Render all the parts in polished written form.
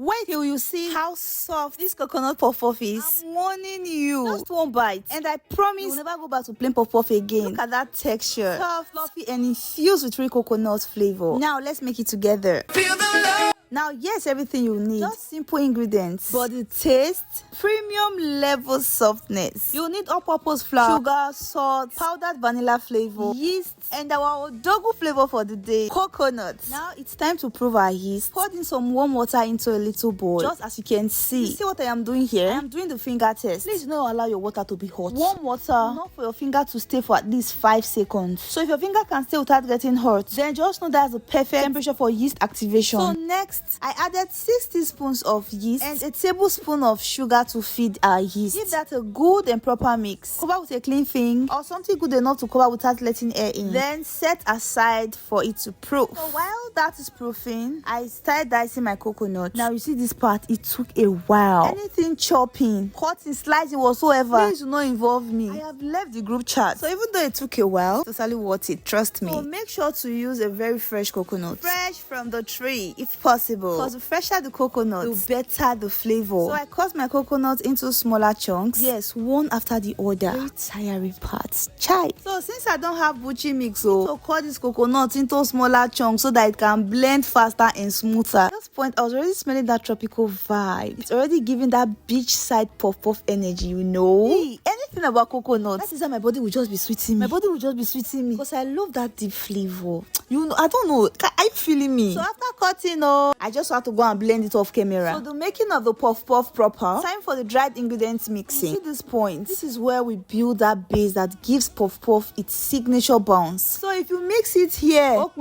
Wait till you see how soft this coconut puff-puff is. I'm warning you. Just one bite, and I promise you'll never go back to plain puff-puff again. Look at that texture. Soft, fluffy, and infused with real coconut flavor. Now let's make it together. Feel the love. Now, yes, everything you need. Just simple ingredients. But the taste, premium level softness. You need all-purpose flour, sugar, salt, powdered vanilla flavor, yeast, and our odogu flavor for the day, coconut. Now it's time to prove our yeast. Pour in some warm water into a little bowl. Just as you can see. You see what I am doing here? I am doing the finger test. Please do not allow your water to be hot. Warm water, not for your finger to stay for at least 5 seconds. So if your finger can stay without getting hot, then just know that's the perfect temperature for yeast activation. So next, I added 6 teaspoons of yeast and a tablespoon of sugar to feed our yeast. Give that a good and proper mix. Cover with a clean thing or something good enough to cover without letting air in. Then set aside for it to proof. So while that is proofing, I started dicing my coconut. Now you see this part, it took a while. Anything chopping, cutting, slicing whatsoever, please do not involve me. I have left the group chat. So even though it took a while, it's totally worth it, trust me. So make sure to use a very fresh coconut. Fresh from the tree if possible. Because the fresher the coconut, the better the flavor. So I cut my coconut into smaller chunks. Yes, one after the other. Very tiring parts. Chai. So since I don't have buchi mix, so cut this coconut into smaller chunks so that it can blend faster and smoother. At this point, I was already smelling that tropical vibe. It's already giving that beachside puff-puff energy, you know. Hey, anything about coconut, that is how my body will just be sweeting me. My body will just be sweeting me because I love that deep flavor. You know, I don't know. Are you feeling me? So after cutting, I just have to go and blend it off camera. So the making of the puff-puff proper. Time for the dried ingredients mixing. You see this point? This is where we build that base that gives puff-puff its signature bounce. So if you mix it here, so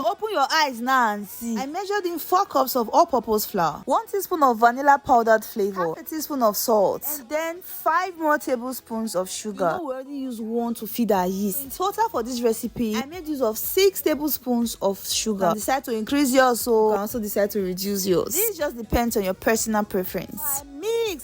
open your eyes now and see. I measured in 4 cups of all-purpose flour, 1 teaspoon of vanilla powdered flavor, half a teaspoon of salt, and then 5 more tablespoons of sugar. You know we already used 1 to feed our yeast. In total for this recipe, I made use of 6 tablespoons of sugar. You can decide to increase yours, so you can also decide to reduce yours. This just depends on your personal preference.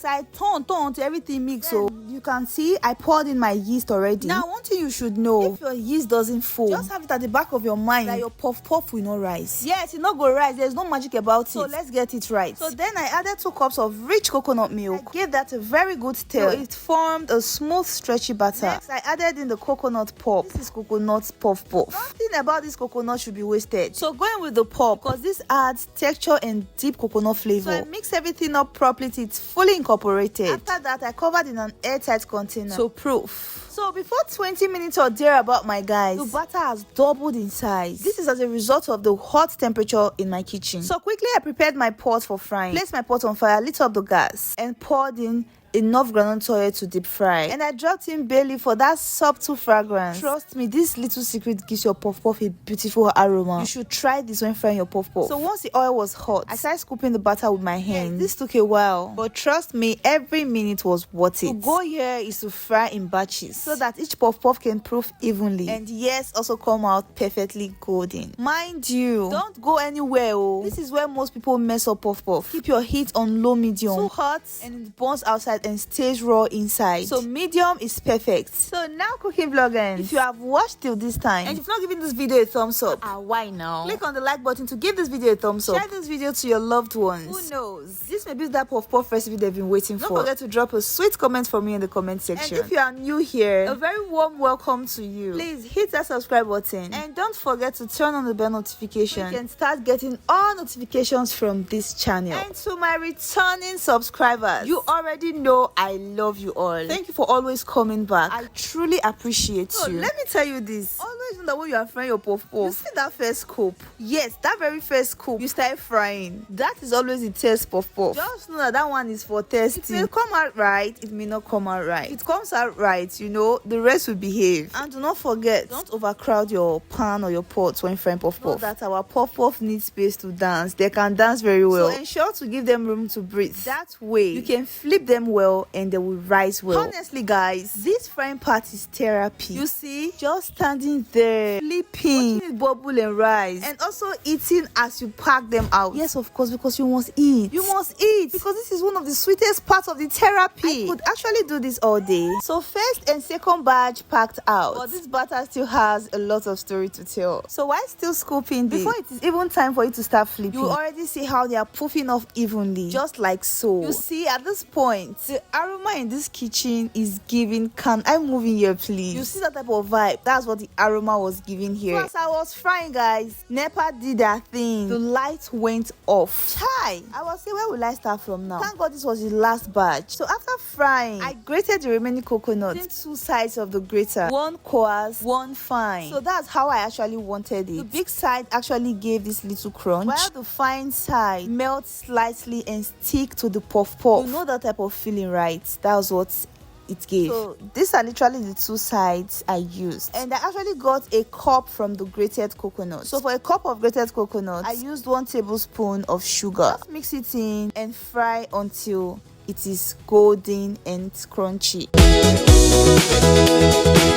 I turn to everything mix. So you can see I poured in my yeast already. Now one thing you should know, if your yeast doesn't foam, just have it at the back of your mind that your puff-puff will not rise. Yes, it not go rise. There's no magic about it. So let's get it right. So then I added 2 cups of rich coconut milk. I gave that a very good stir. So it formed a smooth stretchy batter. Next I added in the coconut pulp. This is coconut puff-puff. Nothing about this coconut should be wasted. So going with the pulp, because this adds texture and deep coconut flavor. So I mix everything up properly till it's fully incorporated. After that, I covered in an airtight container to proof. So before 20 minutes or thereabout, my guys, the batter has doubled in size. This is as a result of the hot temperature in my kitchen. So quickly I prepared my pot for frying. Placed my pot on fire, lit up the gas, and poured in enough groundnut oil to deep fry. And I dropped in bay leaf for that subtle fragrance. Trust me, this little secret gives your puff-puff a beautiful aroma. You should try this when frying your puff-puff. So once the oil was hot, I started scooping the batter with my hands. This took a while, but trust me, every minute was worth it. The goal here is to fry in batches so that each puff-puff can proof evenly. And yes, also come out perfectly golden. Mind you, don't go anywhere. This is where most people mess up puff-puff. Keep your heat on low medium. Too hot and it burns outside and stays raw inside. So medium is perfect. So now cooking vloggers, if you have watched till this time and you've not given this video a thumbs up, why now? Click on the like button to give this video a thumbs up. Share this video to your loved ones. Who knows, this may be that puff-puff recipe they've been waiting for. Don't forget to drop a sweet comment for me in the comment section. And if you are new here, a very warm welcome to you. Please hit that subscribe button and don't forget to turn on the bell notification so you can start getting all notifications from this channel. And to my returning subscribers, you already know I love you all. Thank you for always coming back. I truly appreciate you. Let me tell you this. Always know that when you are frying your puff-puff, you see that first scoop. Yes, that very first scoop you start frying. That is always the test puff-puff. Just know that that one is for testing. It may come out right, it may not come out right. If it comes out right, you know, the rest will behave. And do not forget, don't overcrowd your pan or your pot when frying puff-puff. Know that our puff-puff needs space to dance. They can dance very well. So ensure to give them room to breathe. That way, you can flip them well and they will rise well. Honestly guys, this frying part is therapy. You see, just standing there flipping, watching it bubble and rise, and also eating as you pack them out. Yes, of course, because you must eat. You must eat because this is one of the sweetest parts of the therapy. I could actually do this all day. So first and second batch packed out, but this batter still has a lot of story to tell. So while still scooping this, before it is even time for you to start flipping, you already see how they are puffing off evenly, just like so. You see, at this point, the aroma in this kitchen is giving, can I move in here please? You see that type of vibe? That's what the aroma was giving here. So as I was frying, guys, NEPA did their thing. The light went off. Chai! I was saying, where will I start from now? Thank God this was the last batch. So after frying, I grated the remaining coconut, two sides of the grater, one coarse, one fine. So that's how I actually wanted it. The big side actually gave this little crunch, while the fine side melts slightly and stick to the puff puff. You know that type of feeling, right? That was what it gave. So these are literally the two sides I used, and I actually got a cup from the grated coconut. So for a cup of grated coconut, I used 1 tablespoon of sugar. Just mix it in and fry until it is golden and crunchy.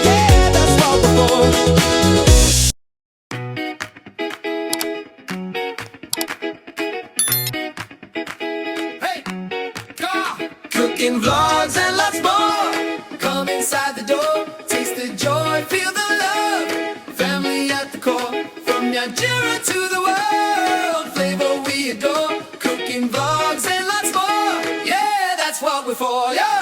Yeah, that's what we're for. Cooking vlogs and lots more. Come inside the door, taste the joy, feel the love. Family at the core, from Nigeria to the world. Flavor we adore. Cooking vlogs and lots more. Yeah, that's what we're for. Yeah.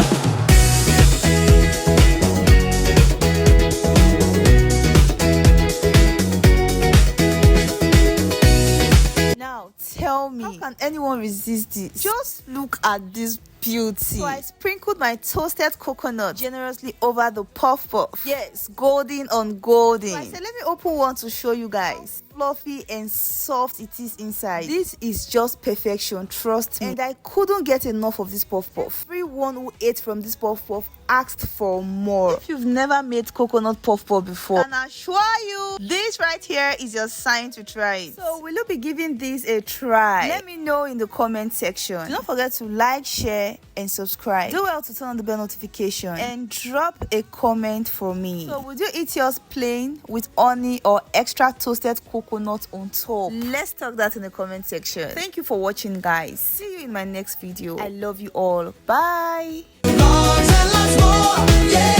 Now tell me, how can anyone resist this? Just look at this beauty. So I sprinkled my toasted coconut generously over the puff puff. Yes, golden on golden. So I said, let me open one to show you guys fluffy and soft it is inside. This is just perfection, trust me. And I couldn't get enough of this puff puff. Everyone who ate from this puff puff asked for more. If you've never made coconut puff puff before, and I assure you, this right here is your sign to try it. So will you be giving this a try? Let me know in the comment section. Do not forget to like, share, and subscribe. Do well to turn on the bell notification and drop a comment for me. So would you eat yours plain with honey or extra toasted coconut on top? Let's talk that in the comment section. Thank you for watching, guys. See you in my next video. I love you all. Bye. Lots and lots more. Yeah.